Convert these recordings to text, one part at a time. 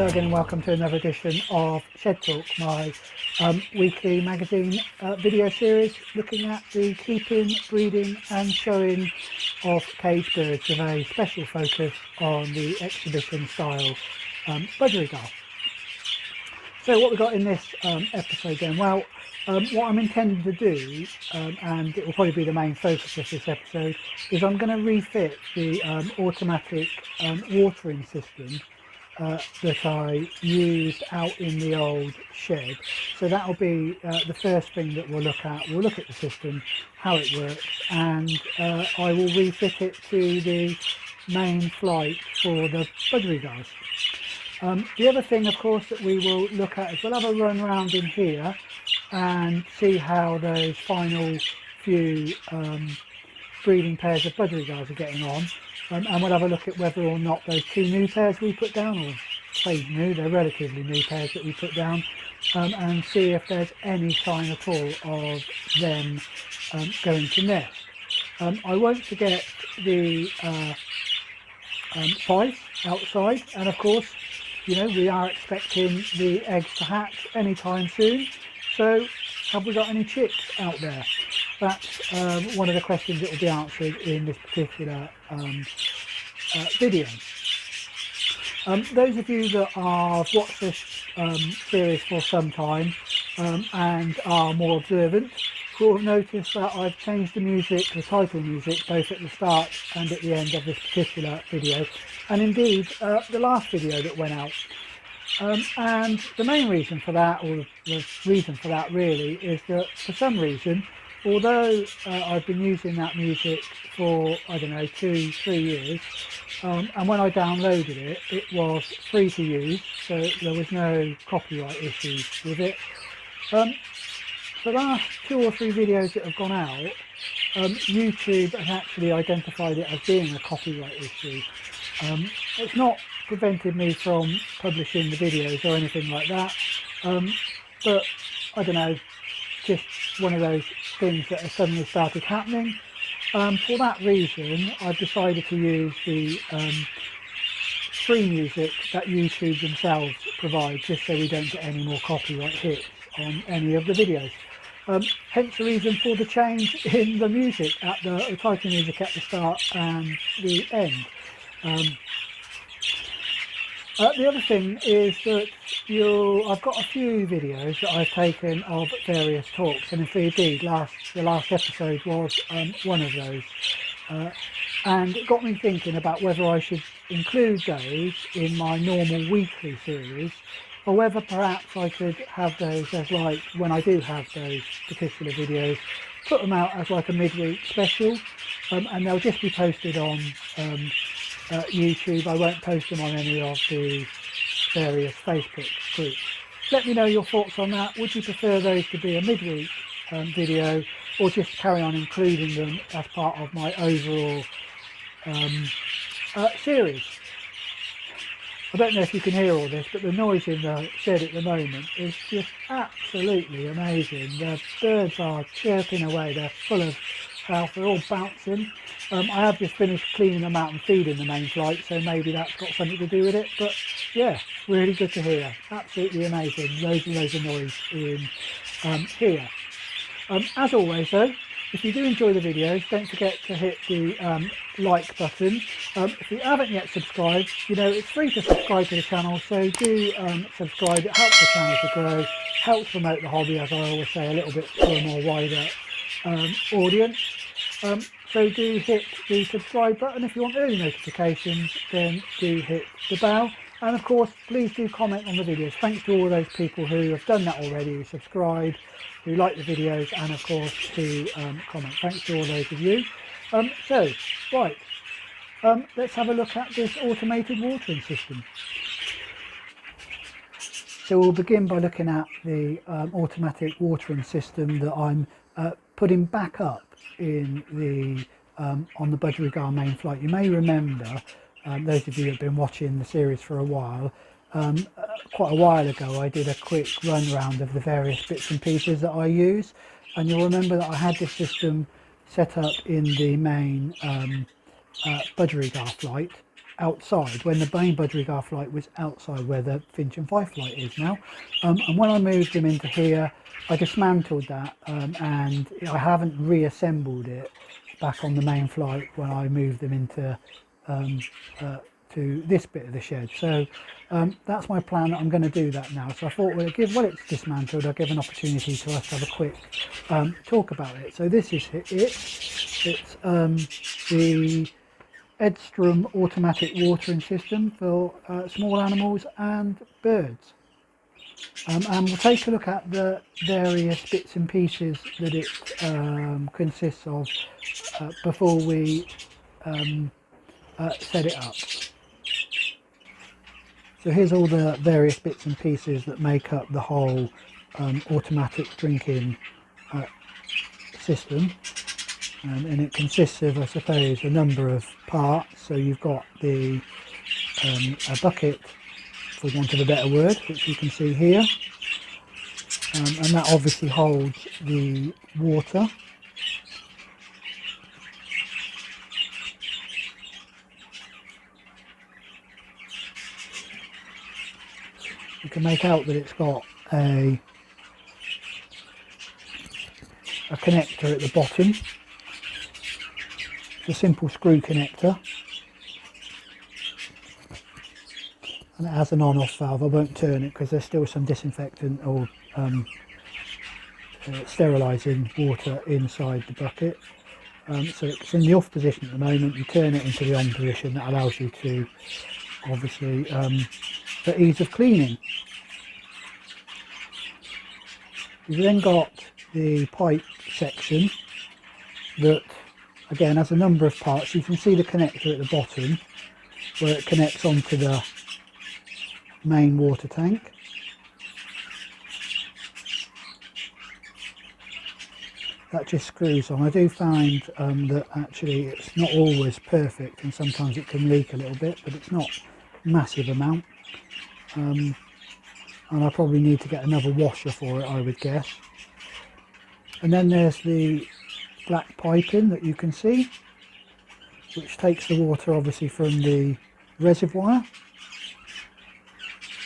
Hello again and welcome to another edition of Shed Talk, my weekly magazine video series looking at the keeping, breeding and showing of caged birds with a special focus on the exhibition style budgerigar. So what we've got in this episode then, well, what I'm intending to do, and it will probably be the main focus of this episode, is I'm going to refit the automatic watering system that I used out in the old shed. So that will be the first thing that we'll look at. We'll look at the system, how it works, and I will refit it to the main flight for the budgerigars. The other thing, of course, that we will look at is we'll have a run around in here and see how those final few breeding pairs of budgerigars are getting on. And we'll have a look at whether or not those two new pairs we put down, or say new, they're relatively new pairs that we put down, and see if there's any sign at all of them going to nest. I won't forget the Fife outside, and of course, you know, we are expecting the eggs to hatch anytime soon. So have we got any chicks out there? That's one of the questions that will be answered in this particular video. Those of you that have watched this series for some time and are more observant will notice that I've changed the music, the title music, both at the start and at the end of this particular video, and indeed the last video that went out. And the main reason for that, or the reason for that really, is that for some reason, although I've been using that music for, I don't know, 2-3 years, and when I downloaded it, it was free to use, so there was no copyright issues with it. The last 2 or 3 videos that have gone out, YouTube has actually identified it as being a copyright issue. It's not prevented me from publishing the videos or anything like that, but I don't know, just one of those things that have suddenly started happening. For that reason, I've decided to use the free music that YouTube themselves provide, just so we don't get any more copyright hits on any of the videos. Hence the reason for the change in the music, at the title music at the start and the end. The other thing is that I've got a few videos that I've taken of various talks, and indeed the last episode was one of those, and it got me thinking about whether I should include those in my normal weekly series, or whether perhaps I could have those as, like, when I do have those particular videos, put them out as like a midweek special, and they'll just be posted on YouTube. I won't post them on any of the various Facebook groups. Let me know your thoughts on that. Would you prefer those to be a midweek video, or just carry on including them as part of my overall series? I don't know if you can hear all this, but the noise in the shed at the moment is just absolutely amazing. The birds are chirping away, they're full of health, they're all bouncing. I have just finished cleaning them out and feeding the main flight, so maybe that's got something to do with it. But yeah, really good to hear. Absolutely amazing. Loads and loads of noise in here. As always though, if you do enjoy the videos, don't forget to hit the like button. If you haven't yet subscribed, you know, it's free to subscribe to the channel, so do subscribe. It helps the channel to grow, helps promote the hobby, as I always say, a little bit to a more wider audience. So do hit the subscribe button. If you want early notifications, then do hit the bell. And of course, please do comment on the videos. Thanks to all those people who have done that already, who subscribe, who like the videos, and of course to comment. Thanks to all those of you. Let's have a look at this automated watering system. So we'll begin by looking at the automatic watering system that I'm putting back up in the on the Budgerigar main flight. You may remember, those of you who have been watching the series for a while, quite a while ago I did a quick run round of the various bits and pieces that I use, and you'll remember that I had this system set up in the main Budgerigar flight, outside, when the main budgerigar flight was outside where the Finch and Fife flight is now. And when I moved them into here, I dismantled that, and I haven't reassembled it back on the main flight when I moved them into to this bit of the shed. So that's my plan. I'm going to do that now. So I thought, well, it's dismantled, I'll give an opportunity to us to have a quick talk about it. So this is it. It's the edstrom automatic watering system for small animals and birds. And we'll take a look at the various bits and pieces that it consists of before we set it up. So here's all the various bits and pieces that make up the whole automatic drinking system. And it consists of, I suppose, a number of parts. So you've got a bucket, for want of a better word, which you can see here, and that obviously holds the water. You can make out that it's got a connector at the bottom. It's a simple screw connector, and it has an on-off valve. I won't turn it because there's still some disinfectant or sterilising water inside the bucket. So it's in the off position at the moment. You turn it into the on position. That allows you to, obviously, for ease of cleaning. You've then got the pipe section that, again, has a number of parts. You can see the connector at the bottom where it connects onto the main water tank. That just screws on. I do find that actually it's not always perfect, and sometimes it can leak a little bit, but it's not a massive amount. And I probably need to get another washer for it, I would guess. And then there's the black piping that you can see, which takes the water obviously from the reservoir,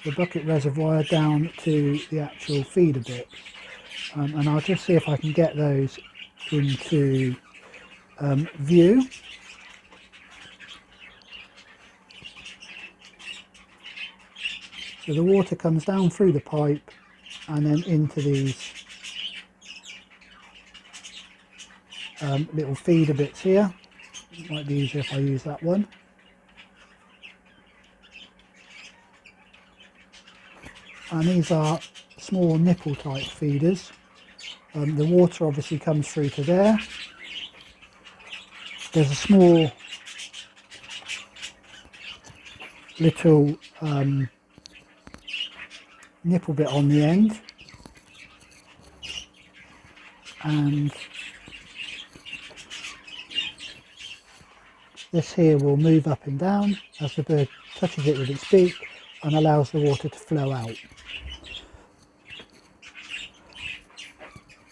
the bucket reservoir, down to the actual feeder bit. And I'll just see if I can get those into view. So the water comes down through the pipe and then into these little feeder bits here. It might be easier if I use that one. And these are small nipple type feeders. The water obviously comes through to there. There's a small little nipple bit on the end, and this here will move up and down as the bird touches it with its beak and allows the water to flow out.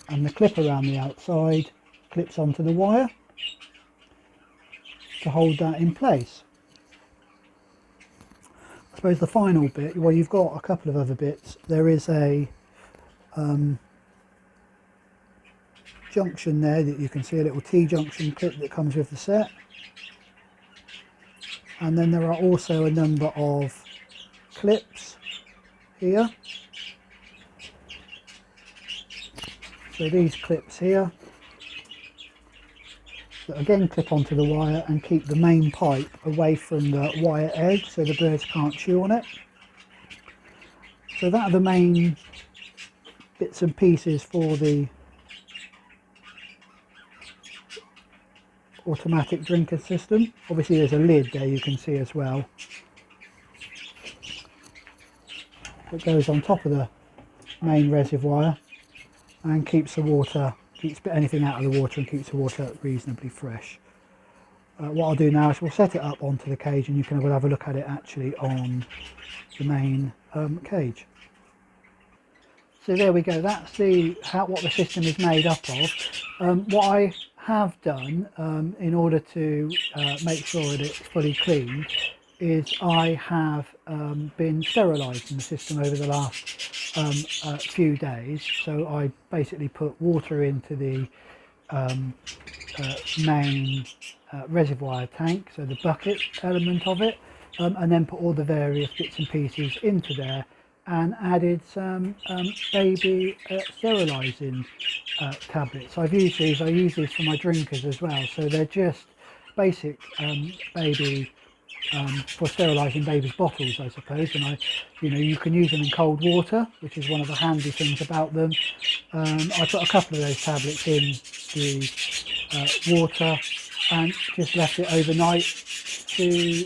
And the clip around the outside clips onto the wire to hold that in place. I suppose the final bit, well, you've got a couple of other bits. There is a junction there that you can see, a little T-junction clip that comes with the set. And then there are also a number of clips here. So these clips here that again clip onto the wire and keep the main pipe away from the wire edge so the birds can't chew on it. So that are the main bits and pieces for the automatic drinker system. Obviously there's a lid there you can see as well. It goes on top of the main reservoir and keeps the water, keeps anything out of the water and keeps the water reasonably fresh. What I'll do now is we'll set it up onto the cage and you can have a look at it actually on the main cage. So there we go, that's what the system is made up of. What I have done in order to make sure that it's fully cleaned is I have been sterilising the system over the last few days. So I basically put water into the main reservoir tank, so the bucket element of it, and then put all the various bits and pieces into there, and added some baby sterilising tablets. I use these for my drinkers as well, so they're just basic baby for sterilising babies' bottles, I suppose. And you can use them in cold water, which is one of the handy things about them. I put a couple of those tablets in the water and just left it overnight to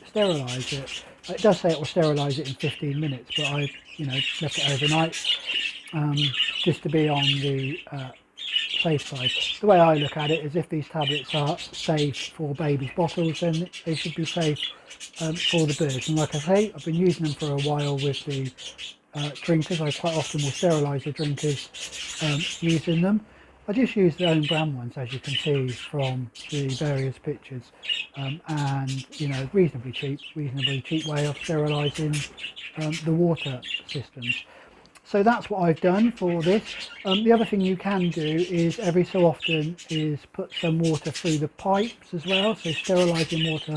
sterilise it. It does say it will sterilise it in 15 minutes, but I left it overnight just to be on the safe side. The way I look at it is, if these tablets are safe for babies' bottles, then they should be safe for the birds. And like I say, I've been using them for a while with the drinkers. I quite often will sterilise the drinkers using them. I just use the own brand ones, as you can see from the various pictures, and reasonably cheap way of sterilising the water systems. So that's what I've done for this. The other thing you can do is every so often is put some water through the pipes as well. So sterilising water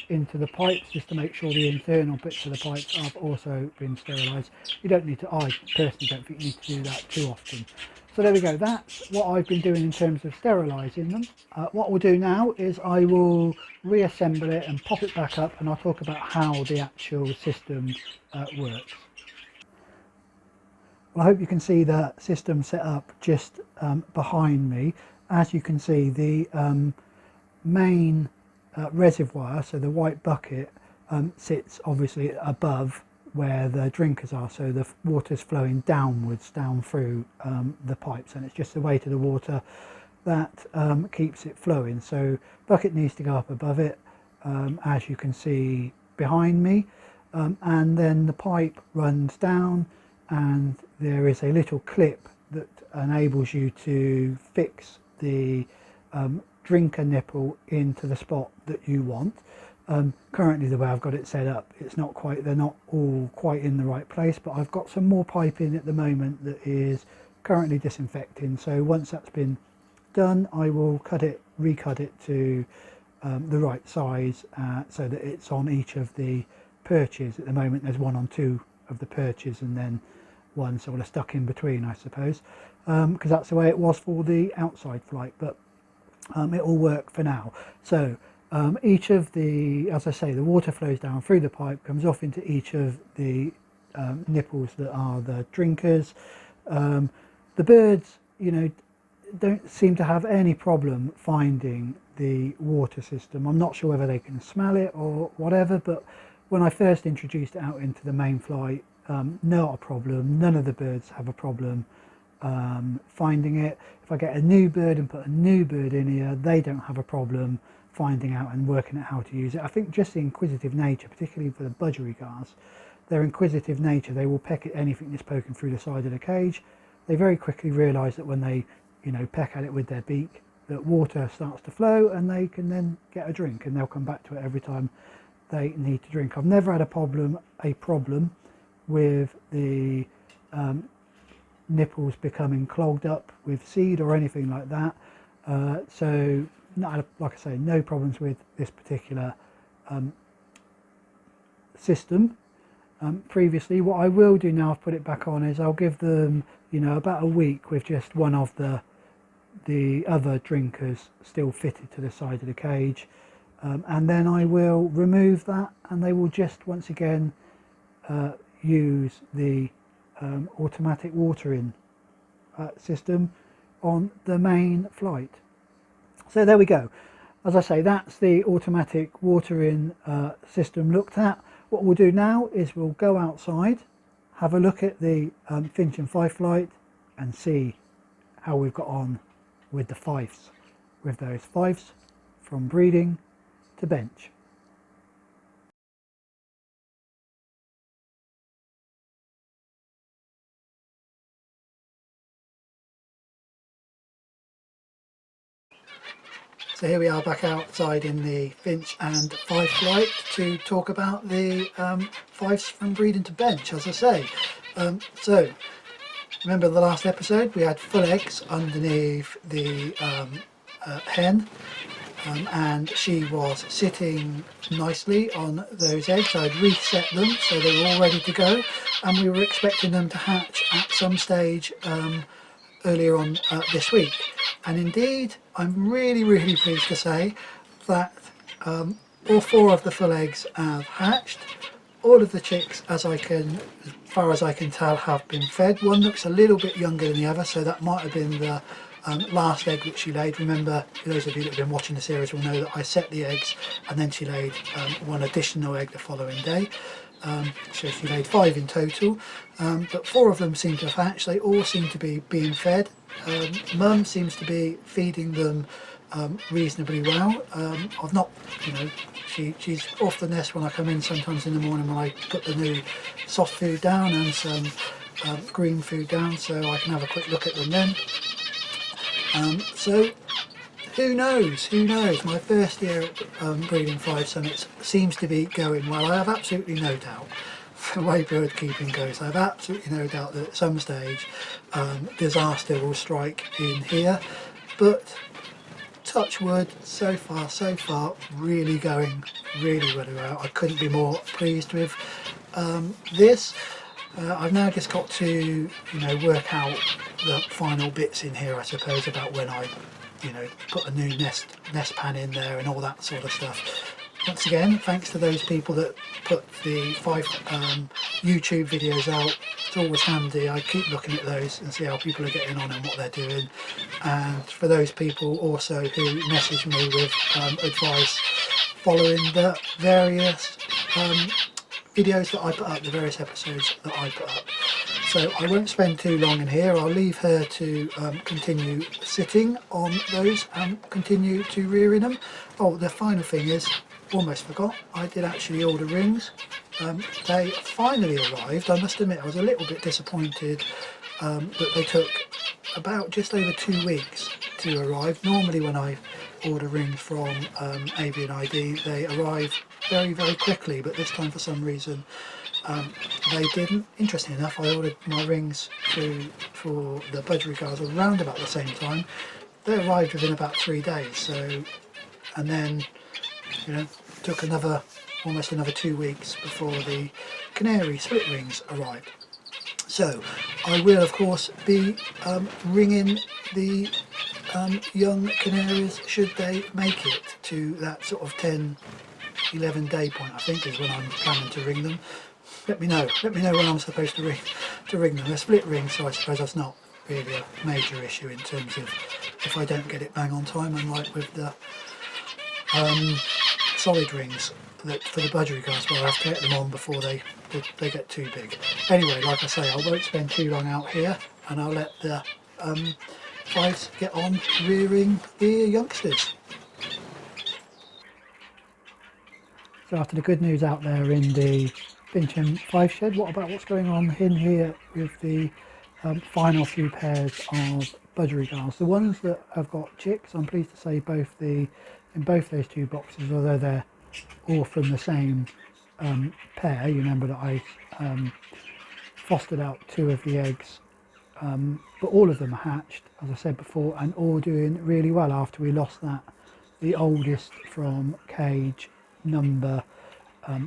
into the pipes, just to make sure the internal bits of the pipes have also been sterilised. You don't need to, I personally don't think you need to do that too often. So there we go, that's what I've been doing in terms of sterilising them. What we'll do now is I will reassemble it and pop it back up, and I'll talk about how the actual system works. Well, I hope you can see the system set up just behind me. As you can see, the main reservoir, so the white bucket, sits obviously above where the drinkers are, so the water's flowing downwards down through the pipes, and it's just the weight of the water that keeps it flowing. So bucket needs to go up above it, as you can see behind me, and then the pipe runs down, and there is a little clip that enables you to fix the drinker nipple into the spot that you want. Currently, the way I've got it set up, they're not all quite in the right place, but I've got some more piping at the moment that is currently disinfecting. So once that's been done, I will recut it to the right size, so that it's on each of the perches. At the moment there's one on two of the perches, and then one sort of stuck in between, I suppose, because that's the way it was for the outside flight, but it will work for now. So each of the, as I say, the water flows down through the pipe, comes off into each of the nipples that are the drinkers. The birds, don't seem to have any problem finding the water system. I'm not sure whether they can smell it or whatever, but when I first introduced it out into the main flight, not a problem. None of the birds have a problem finding it. If I get a new bird and put a new bird in here, they don't have a problem finding out and working out how to use it. I think just the inquisitive nature, particularly for the budgerigars, their inquisitive nature, they will peck at anything that's poking through the side of the cage. They very quickly realise that when they peck at it with their beak, that water starts to flow, and they can then get a drink, and they'll come back to it every time they need to drink. I've never had a problem with the nipples becoming clogged up with seed or anything like that. So like I say, no problems with this particular system. Previously, what I will do now I've put it back on is I'll give them about a week with just one of the other drinkers still fitted to the side of the cage, and then I will remove that, and they will just once again use the automatic watering system on the main flight. So there we go. As I say, that's the automatic watering system looked at. What we'll do now is we'll go outside, have a look at the Finch and Fife flight, and see how we've got on with the fifes, with those fifes from breeding to bench. So here we are back outside in the Finch and Fife flight to talk about the Fifes from breeding to bench, as I say. So remember the last episode, we had full eggs underneath the hen, and she was sitting nicely on those eggs. I'd reset them so they were all ready to go, and we were expecting them to hatch at some stage earlier on this week. And indeed, I'm really pleased to say that all 4 of the full eggs have hatched. All of the chicks, as far as I can tell, have been fed. One looks a little bit younger than the other, so that might have been the last egg which she laid. Remember, those of you that have been watching the series will know that I set the eggs and then she laid one additional egg the following day. So she laid 5 in total, but 4 of them seem to have hatched. They all seem to be being fed. Mum seems to be feeding them reasonably well. I've not, she's off the nest when I come in sometimes in the morning when I put the new soft food down and some green food down, so I can have a quick look at them then. So who knows, my first year at breeding 5 summits seems to be going well. I have absolutely no doubt, the way bird keeping goes, I have absolutely no doubt that at some stage disaster will strike in here, but touch wood, so far really going really well. I couldn't be more pleased with this. I've now just got to work out the final bits in here, I suppose, about when I put a new nest pan in there and all that sort of stuff. Once again, thanks to those people that put the 5 YouTube videos out. It's always handy. I keep looking at those and see how people are getting on and what they're doing. And for those people also who message me with advice following the various videos that I put up, the various episodes that I put up. So I won't spend too long in here. I'll leave her to continue sitting on those and continue to rear in them. Oh, the final thing is, almost forgot, I did actually order rings. They finally arrived. I must admit I was a little bit disappointed that they took about just over 2 weeks to arrive. Normally when I order rings from Avian ID they arrive very quickly, but this time for some reason they didn't. Interesting enough, I ordered my rings for the Budgerigars around about the same time. They arrived within about 3 days, so, and then took almost another 2 weeks before the canary split rings arrived. So I will of course be ringing the young canaries should they make it to that sort of 10-11 day point, I think is when I'm planning to ring them. Let me know when I'm supposed to ring them. They're split rings, so I suppose that's not really a major issue in terms of if I don't get it bang on time, unlike with the solid rings that for the budgerigars, where I have to get them on before they get too big. Anyway, like I say, I won't spend too long out here, and I'll let the Fives get on rearing the youngsters. So after the good news out there in the Finch and Fife shed, what about what's going on in here with the final few pairs of budgerigars? The ones that have got chicks, I'm pleased to say in both those 2 boxes, although they're all from the same pair. You remember that I fostered out 2 of the eggs, but all of them hatched, as I said before, and all doing really well after we lost the oldest from cage number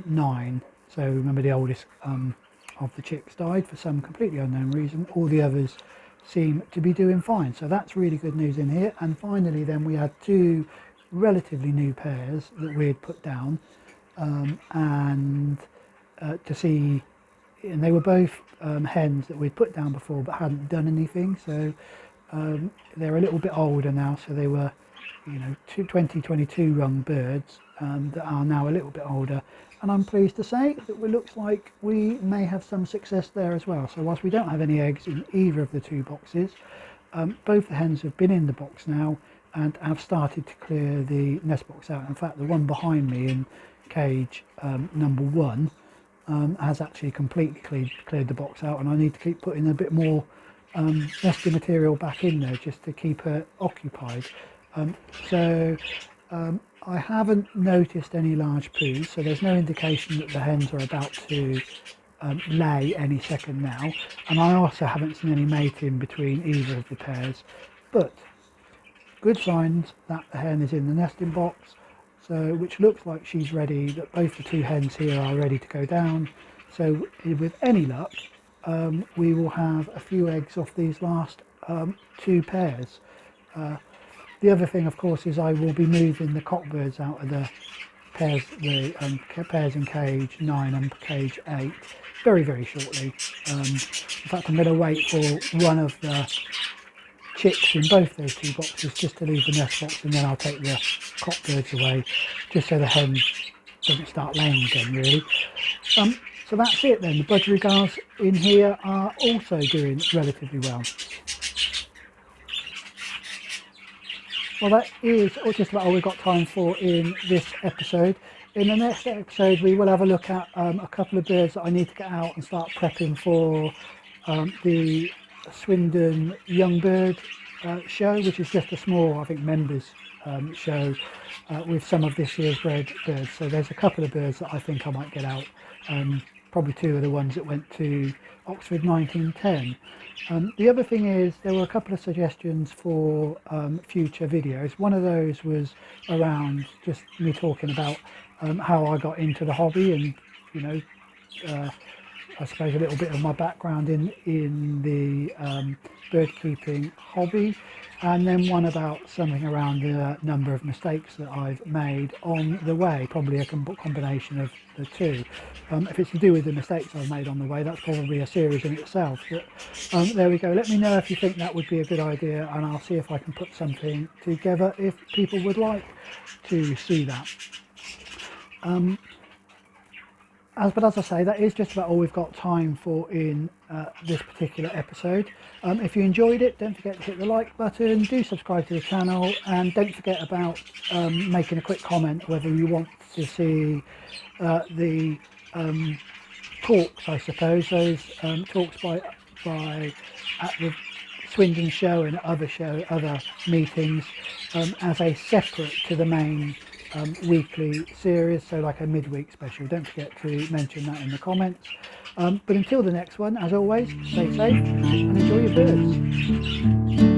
9. So remember, the oldest of the chicks died for some completely unknown reason. All the others seem to be doing fine, so that's really good news in here. And finally then we had 2 relatively new pairs that we had put down, and to see, and they were both hens that we'd put down before but hadn't done anything, so they're a little bit older now, so they were 2022 rung birds that are now a little bit older, and I'm pleased to say that it looks like we may have some success there as well. So whilst we don't have any eggs in either of the 2 boxes, both the hens have been in the box now and have started to clear the nest box out. In fact, the one behind me in cage number 1 has actually completely cleared the box out, and I need to keep putting a bit more nesting material back in there just to keep her occupied. So I haven't noticed any large poos, so there's no indication that the hens are about to lay any second now, and I also haven't seen any mating between either of the pairs, but good signs that the hen is in the nesting box, so which looks like she's ready, that both the two hens here are ready to go down. So with any luck, we will have a few eggs off these last two pairs. The other thing, of course, is I will be moving the cockbirds out of the pairs in cage 9 and cage 8 very shortly. In fact, I'm going to wait for one of the chicks in both those two boxes just to leave the nest box, and then I'll take the cockbirds away just so the hen doesn't start laying again, really. So that's it then. The budgerigars in here are also doing relatively well. Well, that is just about all we've got time for in this episode. In the next episode, we will have a look at a couple of birds that I need to get out and start prepping for the Swindon Young Bird show, which is just a small, I think, members show with some of this year's bred birds. So there's a couple of birds that I think I might get out. Probably two of the ones that went to Oxford 1910. The other thing is there were a couple of suggestions for future videos. One of those was around just me talking about how I got into the hobby, and you know, I suppose a little bit of my background in the bird keeping hobby, and then one about something around the number of mistakes that I've made on the way, probably a combination of the two. If it's to do with the mistakes I've made on the way, that's probably a series in itself. But there we go. Let me know if you think that would be a good idea, and I'll see if I can put something together if people would like to see that. But as I say, that is just about all we've got time for in this particular episode. If you enjoyed it, don't forget to hit the like button, do subscribe to the channel, and don't forget about making a quick comment whether you want to see the talks, I suppose, those talks by at the Swindon show and other meetings as a separate to the main weekly series, so like a midweek special. Don't forget to mention that in the comments. But until the next one, as always, stay safe and enjoy your birds.